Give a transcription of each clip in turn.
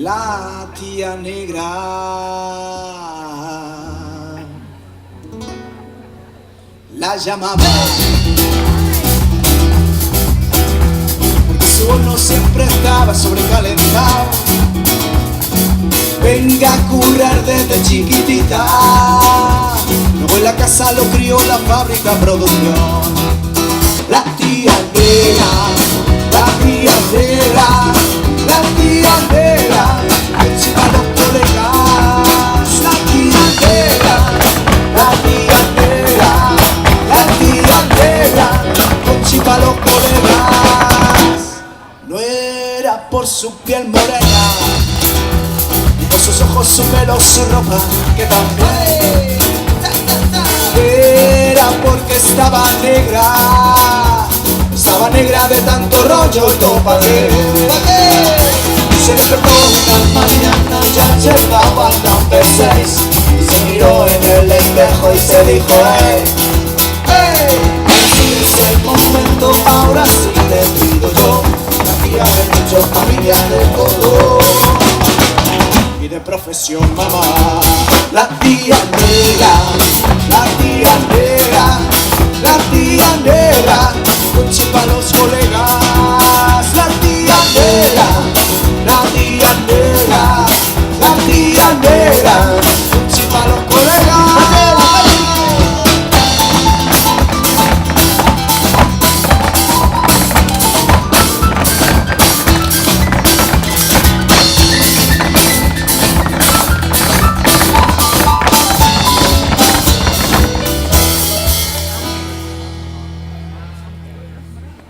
la tía negra. La llamaba porque su horno siempre estaba sobrecalentado. Venga a currar desde chiquitita. Luego en la casa lo crió la fábrica producción. La tía negra, la tía negra, la tía negra, encima los colegas. La tía negra, la tía negra, la tía negra, encima los colegas. No era por su piel morena, ni por sus ojos, su pelo, su ropa, que también era porque estaba negra de tanto rollo y topa que se despertó una mañana, ya llegaban las 6 y se miró en el espejo y se dijo así es el momento, ahora sí decido yo. La tía de muchos, familia de todo y de profesión mamá. La tía negra, la tía negra, la tía negra, coche para los colegas. La tía negra, la tía negra, la tía negra, coche para los colegas.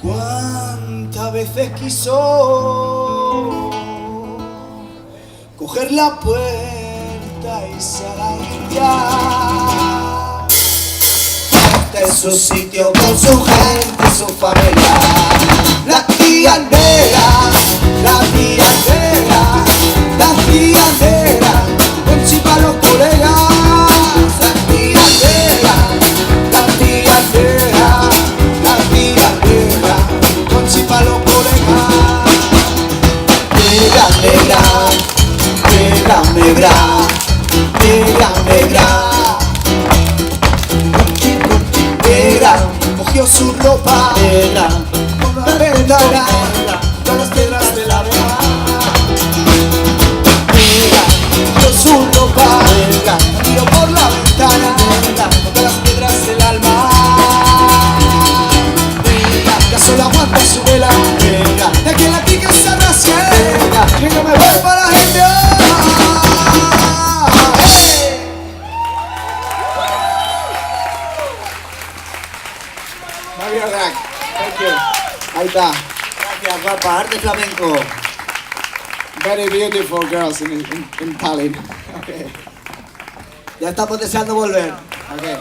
¿Cuántas veces quiso coger la puerta y salir de su sitio con su gente y su familia? La tía negra, la tía negra, la tía negra, con chipa los colegas. La tía negra, la tía negra, la tía negra, con chipa los colegas. Negra, negra, negra, negra, negra, negra, negra, cogió su ropa negra, con la ventana, con las piedras de la vega. Negra, cogió su ropa negra, tiró por la ventana, negra, con las piedras del alma. Negra, ya solo aguanta su vela, negra, de que la tica se arrastre, negra, que no me vuelva la gente. Thank you. Ahí está. Gracias, guapa. Arte flamenco. Very beautiful girls in Tallinn. Okay. Ya estamos deseando volver. Okay.